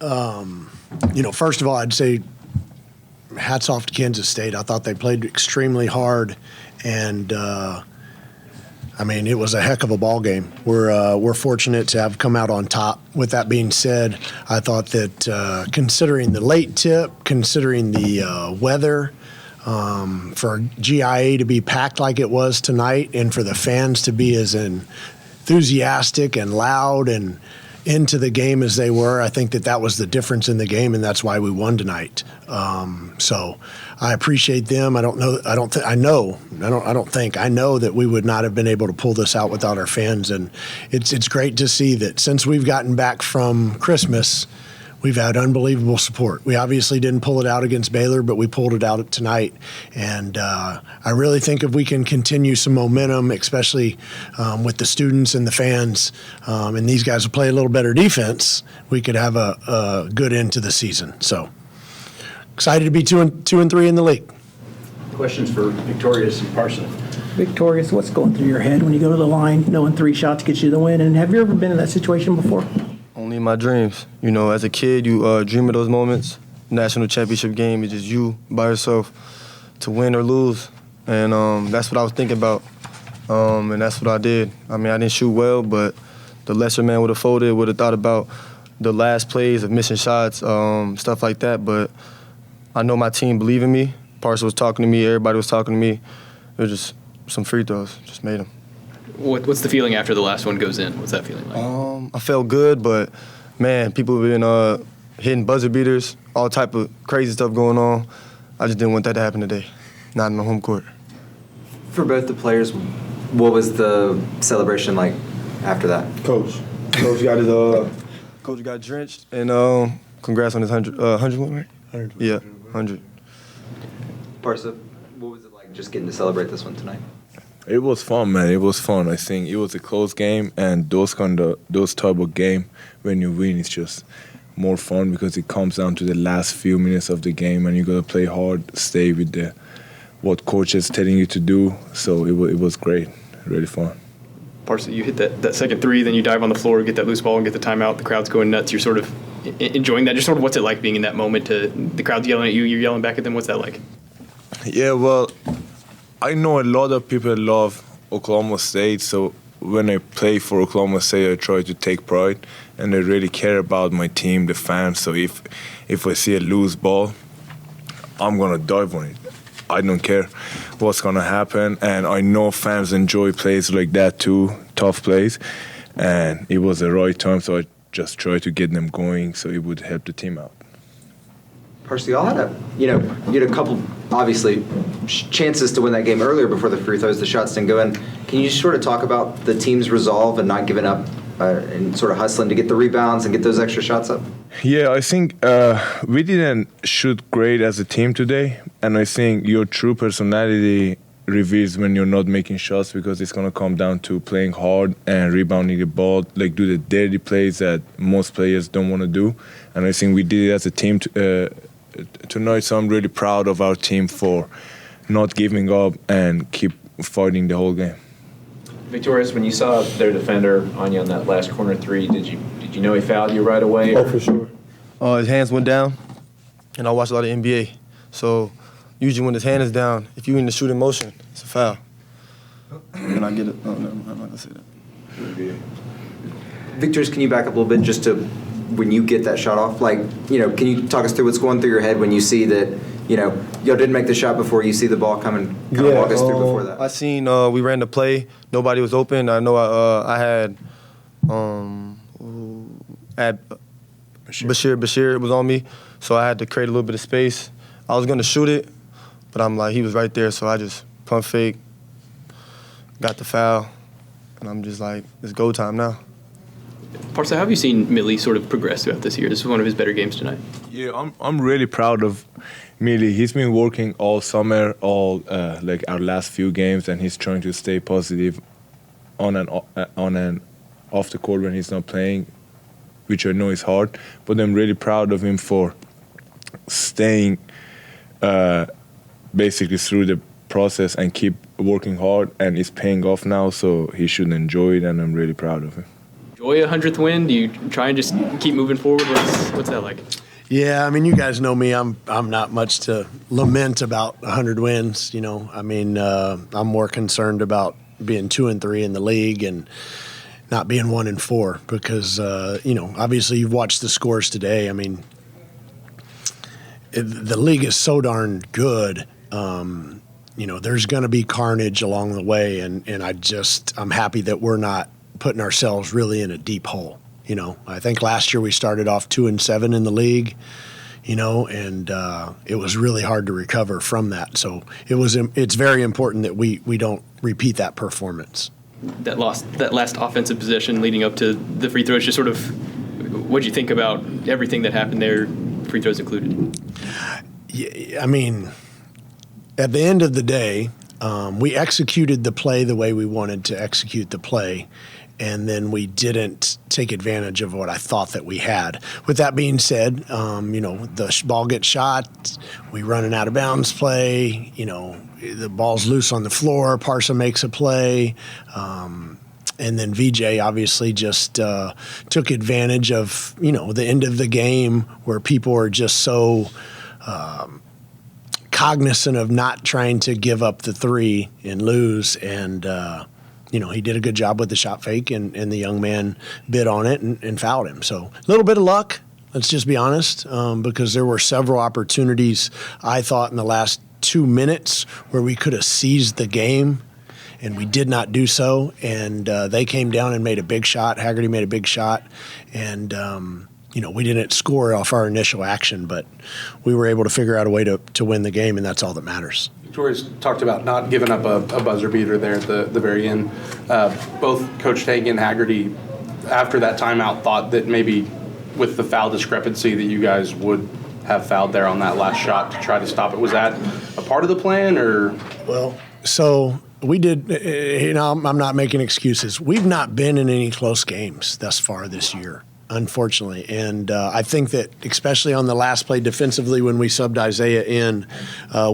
First of all, I'd say hats off to Kansas State. I thought they played extremely hard, and it was a heck of a ball game. We're fortunate to have come out on top. With that being said, I thought that considering the late tip, considering the weather, for GIA to be packed like it was tonight, and for the fans to be as enthusiastic and loud and into the game as they were, I think that was the difference in the game, and that's why we won tonight. So I appreciate them. I know that we would not have been able to pull this out without our fans, and it's great to see that since we've gotten back from Christmas, we've had unbelievable support. We obviously didn't pull it out against Baylor, but we pulled it out tonight. And I really think if we can continue some momentum, especially with the students and the fans, and these guys will play a little better defense, we could have a good end to the season. So excited to be 2-3 in the league. Questions for Vyctorius and Parsa. Vyctorius, what's going through your head when you go to the line, knowing 3 shots gets you the win? And have you ever been in that situation before? Only in my dreams. As a kid, you dream of those moments. National championship game is just you by yourself to win or lose. And that's what I was thinking about. And that's what I did. I didn't shoot well, but the lesser man would have folded, would have thought about the last plays of missing shots, stuff like that. But I know my team believed in me. Parsa was talking to me. Everybody was talking to me. It was just some free throws. Just made them. What's the feeling after the last one goes in? What's that feeling like? I felt good, but, man, people have been hitting buzzer beaters, all type of crazy stuff going on. I just didn't want that to happen today, not in the home court. For both the players, what was the celebration like after that? Coach got drenched, and congrats on his 100 win, right? 100. Yeah, 100. Parsa, what was it like just getting to celebrate this one tonight? It was fun, man. It was fun. I think it was a close game, and those type of game, when you win, it's just more fun because it comes down to the last few minutes of the game, and you gotta play hard, stay with what coach is telling you to do. So it was great, really fun. Parsa, you hit that second 3, then you dive on the floor, get that loose ball, and get the timeout. The crowd's going nuts. You're sort of enjoying that. Just sort of what's it like being in that moment? The crowd's yelling at you, you're yelling back at them. What's that like? Yeah, well, I know a lot of people love Oklahoma State, so when I play for Oklahoma State, I try to take pride, and I really care about my team, the fans. So if I see a loose ball, I'm gonna dive on it. I don't care what's gonna happen, and I know fans enjoy plays like that too, tough plays, and it was the right time, so I just tried to get them going so it would help the team out. Parsa, y'all had you had a couple, obviously, chances to win that game earlier before the free throws, the shots didn't go in. Can you just sort of talk about the team's resolve and not giving up and sort of hustling to get the rebounds and get those extra shots up? Yeah, I think we didn't shoot great as a team today, and I think your true personality reveals when you're not making shots because it's going to come down to playing hard and rebounding the ball, like do the dirty plays that most players don't want to do. And I think we did it as a team tonight, so I'm really proud of our team for not giving up and keep fighting the whole game. Vyctorius, when you saw their defender on you on that last corner 3, did you know he fouled you right away? Oh, for sure. His hands went down, and I watched a lot of NBA. So usually when his hand is down, if you're in the shooting motion, it's a foul. And I get it. Oh, no, I'm not going to say that. Vyctorius, can you back up a little bit just to when you get that shot off? Like, can you talk us through what's going through your head when you see that, y'all didn't make the shot before you see the ball coming? Kind of walk us through before that. I seen we ran the play. Nobody was open. I know I had Bashir was on me, so I had to create a little bit of space. I was going to shoot it, but I'm like, he was right there, so I just pump fake, got the foul, and I'm just like, it's go time now. Parsa, how have you seen Millie sort of progress throughout this year? This is one of his better games tonight. Yeah, I'm really proud of Millie. He's been working all summer, like our last few games, and he's trying to stay positive on and off the court when he's not playing, which I know is hard. But I'm really proud of him for staying basically through the process and keep working hard, and it's paying off now, so he should enjoy it, and I'm really proud of him. enjoy a 100th win? Do you try and just keep moving forward? What's that like? Yeah, I mean, you guys know me. I'm not much to lament about 100 wins. You know, I mean, I'm more concerned about being 2-3 in the league and not being 1-4 because you know, obviously you've watched the scores today. I mean, the league is so darn good. You know, there's going to be carnage along the way, and I'm happy that we're not putting ourselves really in a deep hole. You know, I think last year we started off 2-7 in the league, you know, and it was really hard to recover from that. So it's very important that we don't repeat that performance. That last offensive possession leading up to the free throws, just sort of, what'd you think about everything that happened there, free throws included? Yeah, I mean, at the end of the day, we executed the play the way we wanted to execute the play, and then we didn't take advantage of what I thought that we had. With that being said, you know, the ball gets shot, we run an out of bounds play, you know, the ball's loose on the floor, Parsa makes a play, and then VJ obviously just took advantage of, you know, the end of the game where people are just so cognizant of not trying to give up the three and lose, and you know, he did a good job with the shot fake, and the young man bid on it and fouled him. So a little bit of luck, let's just be honest, because there were several opportunities, I thought, in the last 2 minutes where we could have seized the game, and we did not do so. And they came down and made a big shot. Haggerty made a big shot, and you know, we didn't score off our initial action, but we were able to figure out a way to win the game, and that's all that matters. Vyctorius talked about not giving up a buzzer beater there at the very end. Both Coach Tank and Haggerty, after that timeout, thought that maybe with the foul discrepancy that you guys would have fouled there on that last shot to try to stop it. Was that a part of the plan, or? Well, so we did, you know, I'm not making excuses. We've not been in any close games thus far this year, unfortunately. And I think that especially on the last play defensively when we subbed Isaiah in,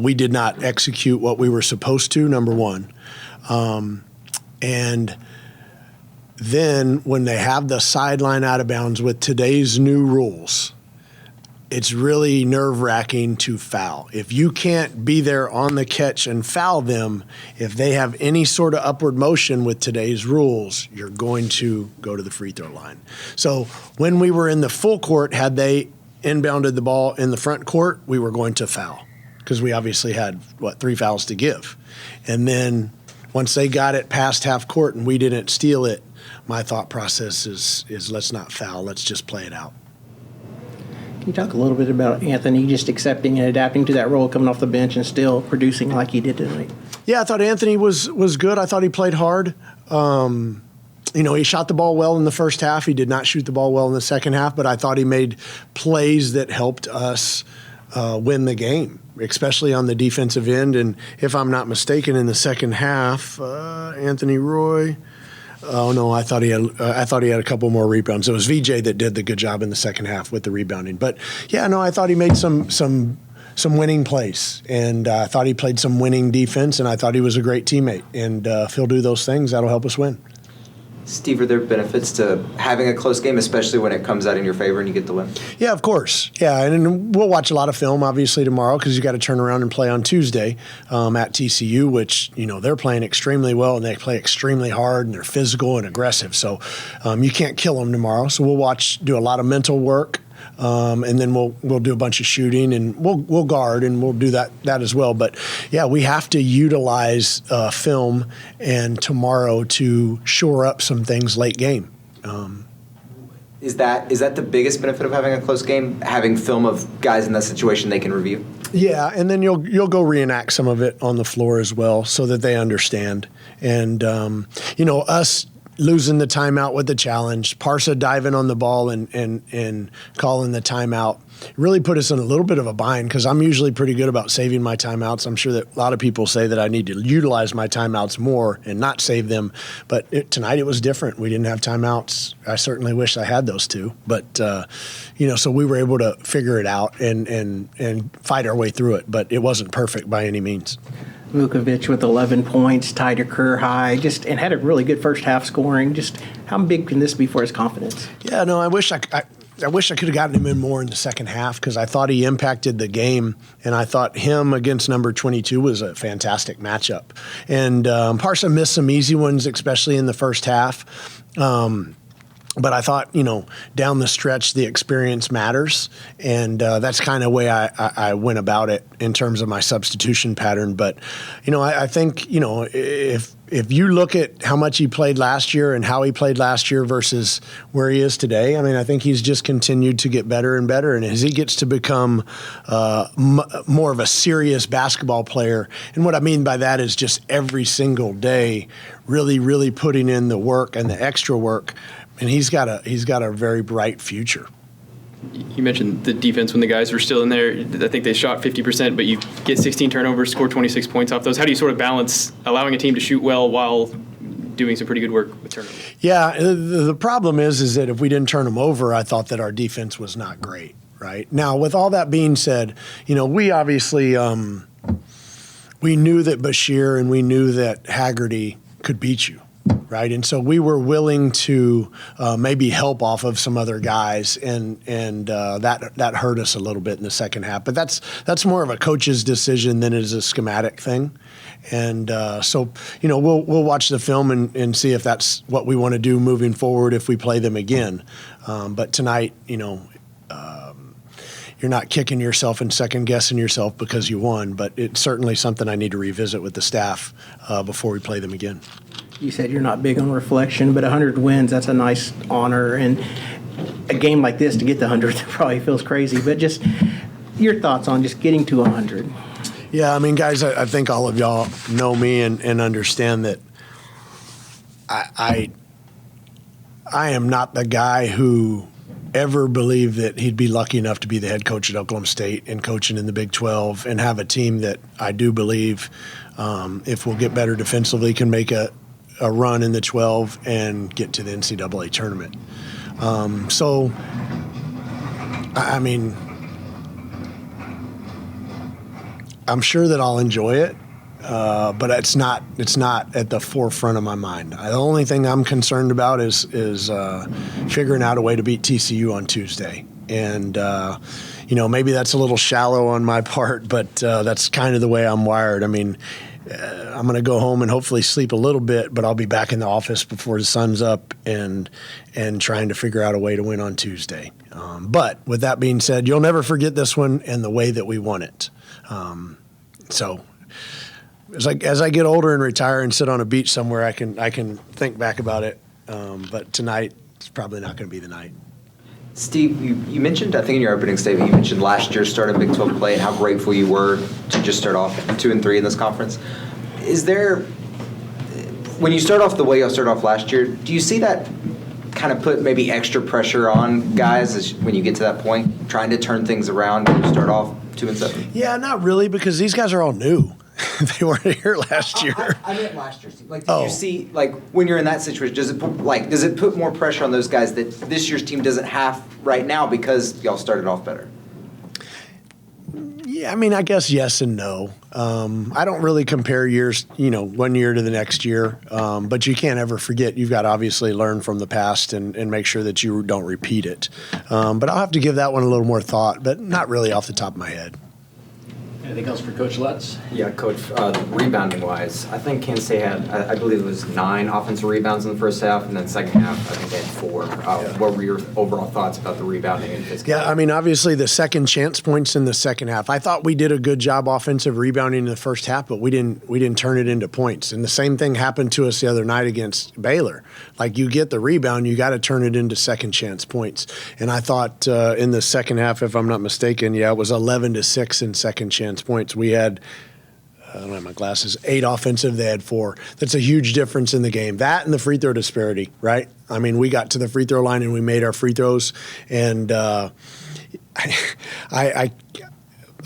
we did not execute what we were supposed to, number one. And then when they have the sideline out of bounds with today's new rules, it's really nerve-wracking to foul. If you can't be there on the catch and foul them, if they have any sort of upward motion with today's rules, you're going to go to the free throw line. So when we were in the full court, had they inbounded the ball in the front court, we were going to foul because we obviously had, 3 fouls to give. And then once they got it past half court and we didn't steal it, my thought process is let's not foul, let's just play it out. Can you talk a little bit about Anthony just accepting and adapting to that role, coming off the bench and still producing like he did tonight? Yeah, I thought Anthony was good. I thought he played hard. You know, he shot the ball well in the first half. He did not shoot the ball well in the second half, but I thought he made plays that helped us win the game, especially on the defensive end. And if I'm not mistaken, in the second half, Anthony Roy. Oh no, I thought he had a couple more rebounds. It was VJ that did the good job in the second half with the rebounding. But yeah, no, I thought he made some winning plays, and I thought he played some winning defense, and I thought he was a great teammate. And if he'll do those things, that'll help us win. Steve, are there benefits to having a close game, especially when it comes out in your favor and you get the win? Yeah, of course. Yeah, and we'll watch a lot of film, obviously, tomorrow because you got to turn around and play on Tuesday at TCU, which, you know, they're playing extremely well and they play extremely hard and they're physical and aggressive. So you can't kill them tomorrow. So we'll do a lot of mental work. And then we'll do a bunch of shooting, and we'll guard, and we'll do that as well. But yeah, we have to utilize film and tomorrow to shore up some things late game. Is that the biggest benefit of having a close game? Having film of guys in that situation they can review? Yeah, and then you'll go reenact some of it on the floor as well, so that they understand. And you know, us losing the timeout with the challenge, Parsa diving on the ball and calling the timeout really put us in a little bit of a bind because I'm usually pretty good about saving my timeouts. I'm sure that a lot of people say that I need to utilize my timeouts more and not save them. But tonight it was different. We didn't have timeouts. I certainly wish I had those two. But, you know, so we were able to figure it out and fight our way through it. But it wasn't perfect by any means. Vukovic with 11 points, tied a career high, and had a really good first half scoring. Just how big can this be for his confidence? Yeah, no, I wish I could have gotten him in more in the second half because I thought he impacted the game, and I thought him against number 22 was a fantastic matchup. And Parsa missed some easy ones, especially in the first half. But I thought, down the stretch, the experience matters, and that's kind of the way I went about it in terms of my substitution pattern. But, I think, if you look at how much he played last year and how he played last year versus where he is today, I think he's just continued to get better and better. And as he gets to become more of a serious basketball player, and what I mean by that is just every single day really, really putting in the work and the extra work, and he's got a very bright future. You mentioned the defense when the guys were still in there. I think they shot 50%, but you get 16 turnovers, score 26 points off those. How do you sort of balance allowing a team to shoot well while doing some pretty good work with turnovers? Yeah, the problem is that if we didn't turn them over, I thought that our defense was not great, right? Now, with all that being said, we obviously we knew that Bashir and we knew that Haggerty could beat you. Right, and so we were willing to maybe help off of some other guys, and that hurt us a little bit in the second half. But that's more of a coach's decision than it is a schematic thing, and so we'll watch the film and see if that's what we want to do moving forward if we play them again. But tonight, you're not kicking yourself and second guessing yourself because you won. But it's certainly something I need to revisit with the staff before we play them again. You said you're not big on reflection, but 100 wins, that's a nice honor. And a game like this, to get the 100th probably feels crazy. But just your thoughts on just getting to 100. Yeah, guys, I think all of y'all know me and understand that I am not the guy who ever believed that he'd be lucky enough to be the head coach at Oklahoma State and coaching in the Big 12 and have a team that I do believe, if we'll get better defensively, can make a run in the 12 and get to the NCAA tournament. I'm sure that I'll enjoy it, but it's not at the forefront of my mind. The only thing I'm concerned about is figuring out a way to beat TCU on Tuesday. And maybe that's a little shallow on my part, but that's kind of the way I'm wired. I'm going to go home and hopefully sleep a little bit, but I'll be back in the office before the sun's up and trying to figure out a way to win on Tuesday. But with that being said, you'll never forget this one and the way that we won it. So as I get older and retire and sit on a beach somewhere, I can think back about it. But tonight, it's probably not going to be the night. Steve, you mentioned, I think in your opening statement, you mentioned last year's start of Big 12 play and how grateful you were to just start off 2-3 in this conference. Is there, when you start off the way you started off last year, do you see that kind of put maybe extra pressure on guys when you get to that point, trying to turn things around when you start off 2-7? Yeah, not really, because these guys are all new. They weren't here last year. I meant last year, Steve. Did you see, when you're in that situation, does it put more pressure on those guys that this year's team doesn't have right now because y'all started off better? Yeah, I guess yes and no. I don't really compare years, 1 year to the next year. But you can't ever forget. You've got to obviously learn from the past and make sure that you don't repeat it. But I'll have to give that one a little more thought, but not really off the top of my head. Anything else for Coach Lutz? Yeah, Coach, rebounding-wise, I think Kansas State had, I believe it was 9 offensive rebounds in the first half, and then second half, I think they had 4. What were your overall thoughts about the rebounding in this game? Yeah, obviously the second chance points in the second half. I thought we did a good job offensive rebounding in the first half, but we didn't turn it into points. And the same thing happened to us the other night against Baylor. You get the rebound, you got to turn it into second chance points. And I thought in the second half, if I'm not mistaken, it was 11-6 in second chance points. We had, I don't have my glasses, 8 offensive, they had 4. That's a huge difference in the game. That and the free throw disparity, right? We got to the free throw line and we made our free throws. And I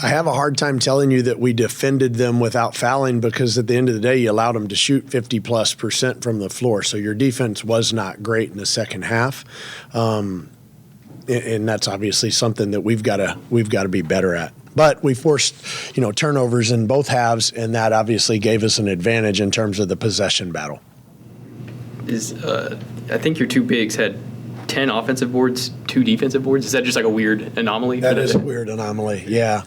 have a hard time telling you that we defended them without fouling, because at the end of the day, you allowed them to shoot 50+% from the floor. So your defense was not great in the second half. And that's obviously something that we've got to be better at. But we forced, turnovers in both halves, and that obviously gave us an advantage in terms of the possession battle. I think your two bigs had 10 offensive boards, 2 defensive boards. Is that just like a weird anomaly? That is a weird anomaly. Yeah.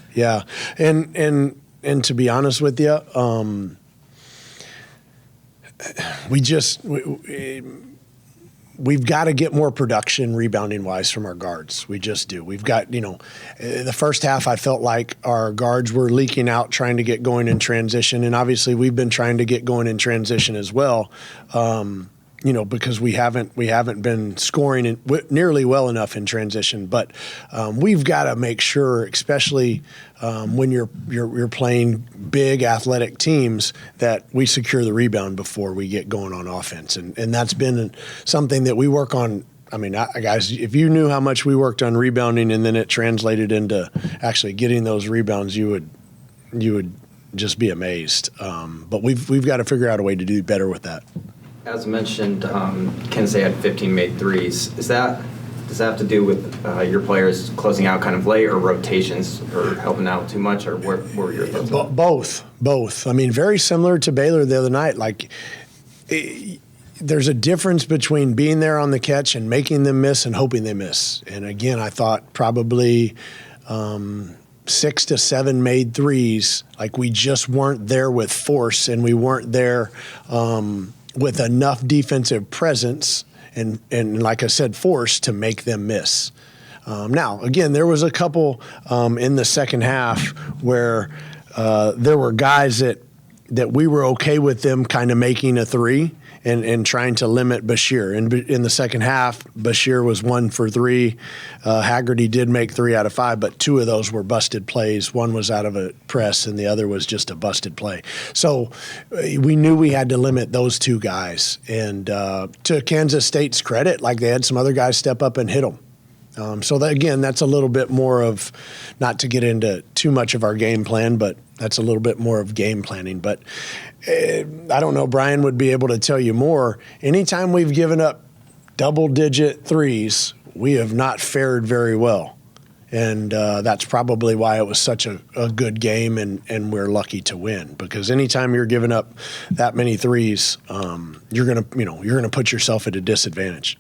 And to be honest with you, we've got to get more production rebounding wise from our guards. We just do. We've got, the first half I felt like our guards were leaking out trying to get going in transition. And obviously we've been trying to get going in transition as well. Because we haven't been scoring nearly well enough in transition. But we've got to make sure, especially when you're playing big athletic teams, that we secure the rebound before we get going on offense. And that's been something that we work on. I mean, guys, if you knew how much we worked on rebounding and then it translated into actually getting those rebounds, you would just be amazed. But we've got to figure out a way to do better with that. As mentioned, Kansas State had 15 made threes. Does that have to do with your players closing out kind of late, or rotations, or helping out too much, or what were your thoughts? Both. I mean, very similar to Baylor the other night. There's a difference between being there on the catch and making them miss and hoping they miss. And again, I thought probably 6 to 7 made threes. Like, we just weren't there with force, and we weren't there with enough defensive presence and like I said, force to make them miss. Now, again, there was a couple in the second half where there were guys that we were okay with them kind of making a three and trying to limit Bashir. In the second half, Bashir was 1 for 3. Haggerty did make 3 out of 5, but 2 of those were busted plays. One was out of a press, and the other was just a busted play. So we knew we had to limit those 2 guys. And to Kansas State's credit, like, they had some other guys step up and hit them. Again, that's a little bit more of, not to get into too much of our game plan, but that's a little bit more of game planning. But I don't know, Brian would be able to tell you more. Anytime we've given up double-digit threes, we have not fared very well. And that's probably why it was such a good game, and we're lucky to win. Because anytime you're giving up that many threes, you're gonna put yourself at a disadvantage.